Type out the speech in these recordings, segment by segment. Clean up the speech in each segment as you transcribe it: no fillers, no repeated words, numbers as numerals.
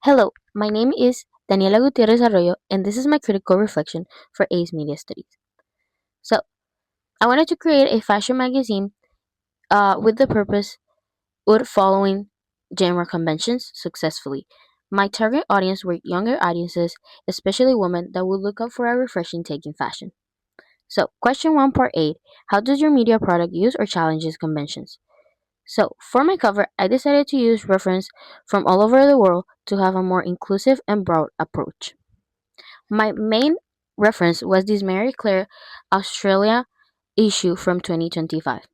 Hello, my name is Daniela Gutierrez Arroyo, and this is my critical reflection for AICE Media Studies. So, I wanted to create a fashion magazine with the purpose of following genre conventions successfully. My target audience were younger audiences, especially women that would look up for a refreshing take in fashion. So, question 1, part 8: how does your media product use or challenges conventions? So, for my cover, I decided to use reference from all over the world to have a more inclusive and broad approach. My main reference was this Mary Claire Australia issue from 2025.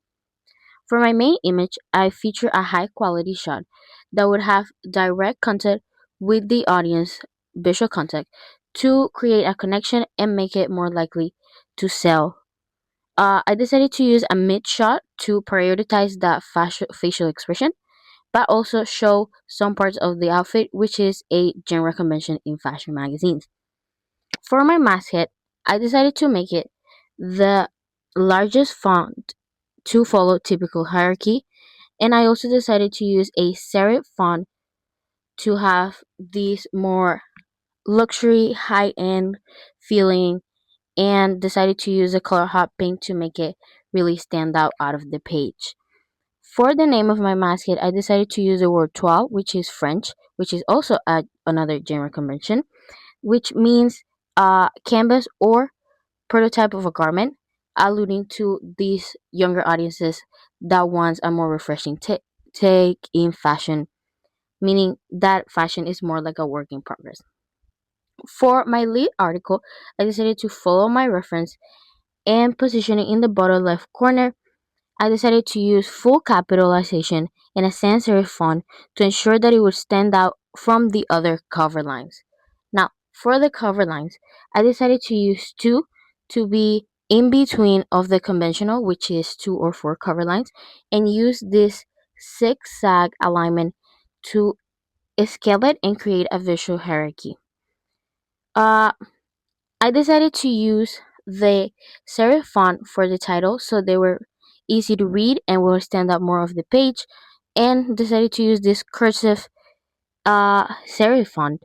For my main image, I feature a high quality shot that would have direct contact with the audience, visual contact, to create a connection and make it more likely to sell. I decided to use a mid shot to prioritize the facial expression, but also show some parts of the outfit, which is a genre convention in fashion magazines. For my masthead, I decided to make it the largest font to follow typical hierarchy, and I also decided to use a serif font to have this more luxury, high-end feeling, and decided to use a color hot pink to make it really stand out of the page. For the name of my masthead, I decided to use the word toile, which is French, which is also another genre convention, which means canvas or prototype of a garment, alluding to these younger audiences that wants a more refreshing take in fashion, meaning that fashion is more like a work in progress. For my lead article, I decided to follow my reference and position it in the bottom left corner. I decided to use full capitalization and a sans serif font to ensure that it would stand out from the other cover lines. Now, for the cover lines, I decided to use two to be in between of the conventional, which is two or four cover lines, and use this zigzag alignment to scale it and create a visual hierarchy. Uh, I decided to use the serif font for the title so they were easy to read and will stand out more of the page, and decided to use this cursive serif font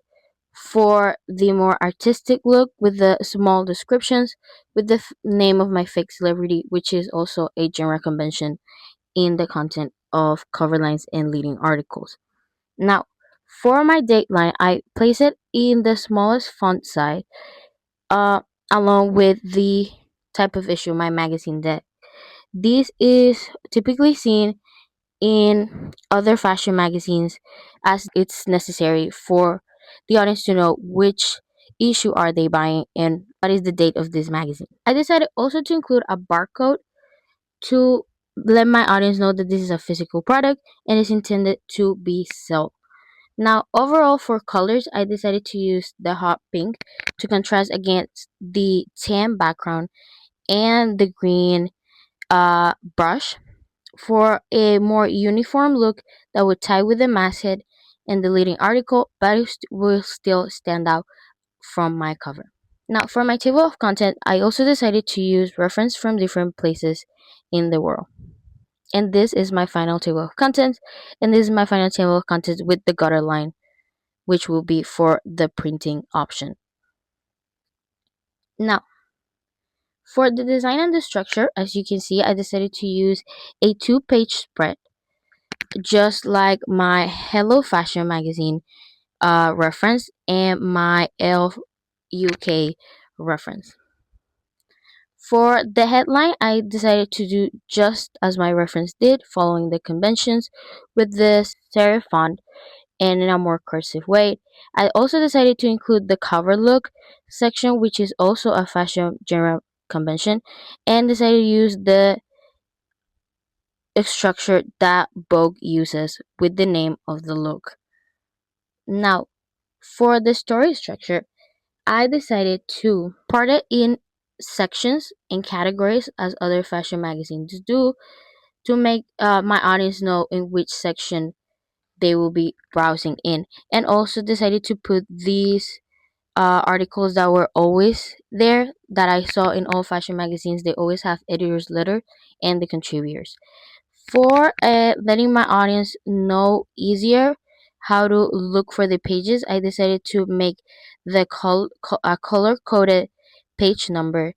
for the more artistic look with the small descriptions with the name of my fake celebrity, which is also a genre convention in the content of cover lines and leading articles. Now, for my dateline, I place it in the smallest font size, uh, along with the type of issue my magazine did. This is typically seen in other fashion magazines as it's necessary for the audience to know which issue are they buying and what is the date of this magazine. I decided also to include a barcode to let my audience know that this is a physical product and is intended to be sold. Now, overall for colors, I decided to use the hot pink to contrast against the tan background and the green brush for a more uniform look that would tie with the masthead and the leading article, but it will still stand out from my cover. Now, for my table of content, I also decided to use reference from different places in the world. And this is my final table of contents, and this is my final table of contents with the gutter line, which will be for the printing option. Now, for the design and the structure, as you can see, I decided to use a two-page spread, just like my Hello Fashion magazine reference and my Elle UK reference. For the headline, I decided to do just as my reference did, following the conventions with the serif font and in a more cursive way. I also decided to include the cover look section, which is also a fashion genre convention, and decided to use the structure that Vogue uses with the name of the look. Now, for the story structure, I decided to part it in sections and categories as other fashion magazines do to make my audience know in which section they will be browsing in, and also decided to put these articles that were always there that I saw in all fashion magazines. They always have editor's letter and the contributors for letting my audience know easier how to look for the pages, I decided to make the color coded page number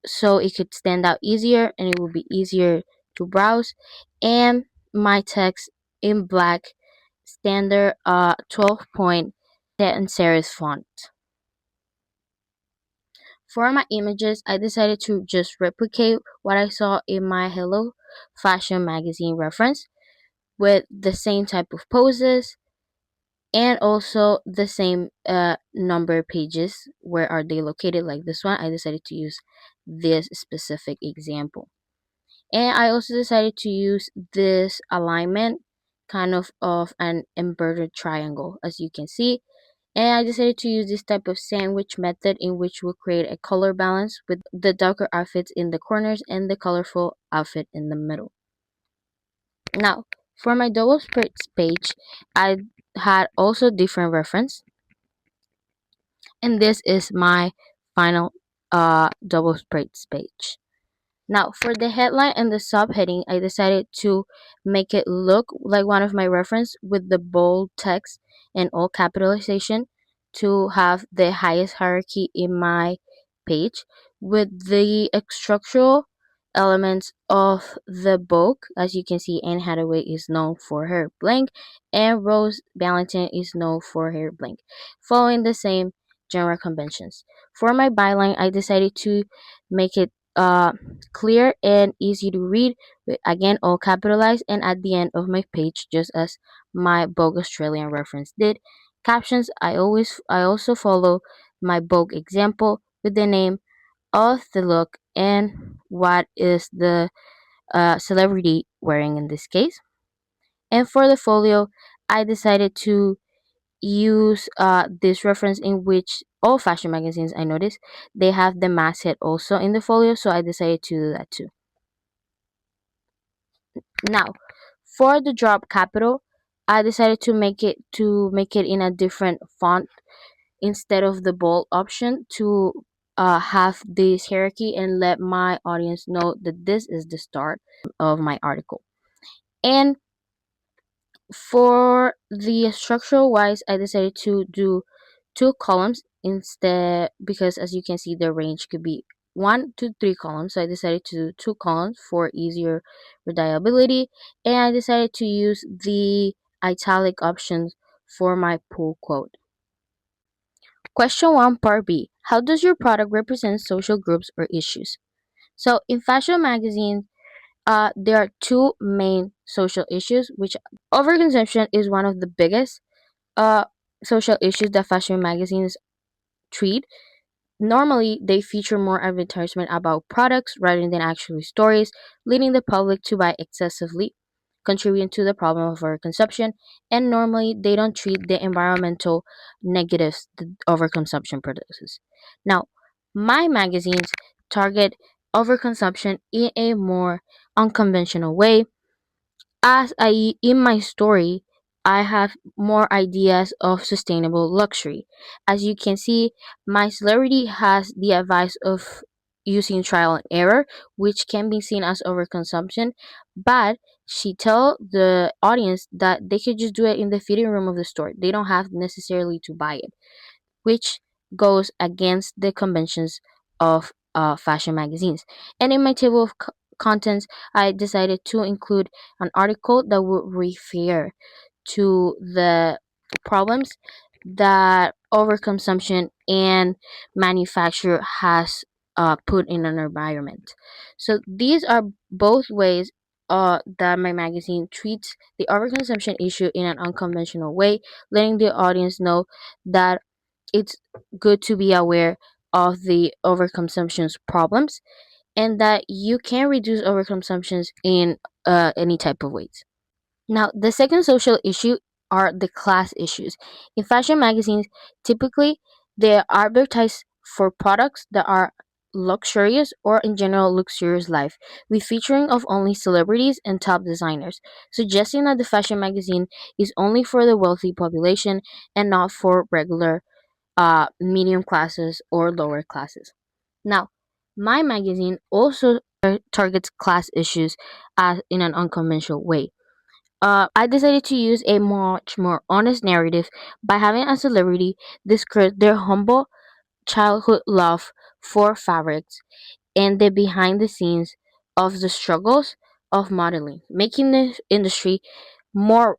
so it could stand out easier and it would be easier to browse, and my text in black standard 12 point sans serif font. For my images, I decided to just replicate what I saw in my Hello Fashion magazine reference with the same type of poses and also the same number pages. Where are they located? Like this one, I decided to use this specific example. And I also decided to use this alignment kind of an inverted triangle, as you can see. And I decided to use this type of sandwich method in which we'll create a color balance with the darker outfits in the corners and the colorful outfit in the middle. Now, for my double spreads page, I had also different reference, and this is my final double spreads page. Now, for the headline and the subheading, I decided to make it look like one of my reference with the bold text and all capitalization to have the highest hierarchy in my page with the structural elements of the book. As you can see, Anne Hathaway is known for her blank and Rose Valentine is known for her blank, following the same genre conventions. For my byline, I decided to make it clear and easy to read, with again all capitalized, and at the end of my page, just as my Vogue Australian reference did. Captions, I also follow my Vogue example with the name of the look and what is the celebrity wearing in this case. And for the folio, I decided to use this reference in which all fashion magazines, I noticed, they have the masthead also in the folio, so I decided to do that too. Now, for the drop capital, I decided to make it in a different font instead of the bold option to have this hierarchy and let my audience know that this is the start of my article. And for the structural wise, I decided to do two columns instead, because as you can see the range could be 1 to 3 columns, so I decided to do 2 columns for easier readability, and I decided to use the italic options for my pull quote. Question 1, part B: how does your product represent social groups or issues? So in fashion magazines, there are two main social issues, which overconsumption is one of the biggest uh, social issues that fashion magazines treat. Normally, they feature more advertisement about products rather than actually stories, leading the public to buy excessively, contributing to the problem of overconsumption, and normally they don't treat the environmental negatives that overconsumption produces. Now, my magazines target overconsumption in a more unconventional way, as I in my story, I have more ideas of sustainable luxury. As you can see, my celebrity has the advice of using trial and error, which can be seen as overconsumption, but she tell the audience that they could just do it in the fitting room of the store. They don't have necessarily to buy it, which goes against the conventions of fashion magazines. And in my table of contents, I decided to include an article that would refer to the problems that overconsumption and manufacture has put in an environment. So these are both ways that my magazine treats the overconsumption issue in an unconventional way, letting the audience know that it's good to be aware of the overconsumption's problems and that you can reduce overconsumptions in any type of ways. Now, the second social issue are the class issues. In fashion magazines, typically they advertise for products that are luxurious or in general luxurious life, with featuring of only celebrities and top designers, suggesting that the fashion magazine is only for the wealthy population and not for regular medium classes or lower classes. Now, my magazine also targets class issues in an unconventional way. I decided to use a much more honest narrative by having a celebrity describe their humble childhood love for fabrics and the behind the scenes of the struggles of modeling, making the industry more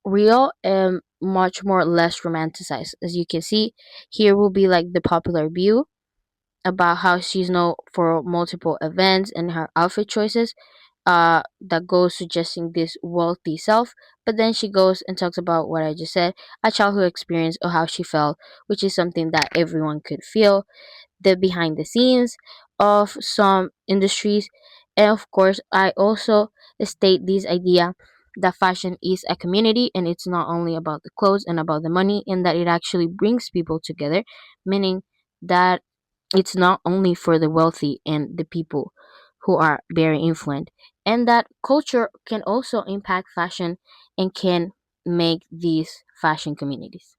real and much more less romanticized. As you can see, here will be like the popular view about how she's known for multiple events and her outfit choices that goes suggesting this wealthy self, but then she goes and talks about what I just said, a childhood experience of how she felt, which is something that everyone could feel, the behind the scenes of some industries. And of course, I also state this idea that fashion is a community and it's not only about the clothes and about the money, and that it actually brings people together, meaning that it's not only for the wealthy and the people who are very influent, and that culture can also impact fashion and can make these fashion communities.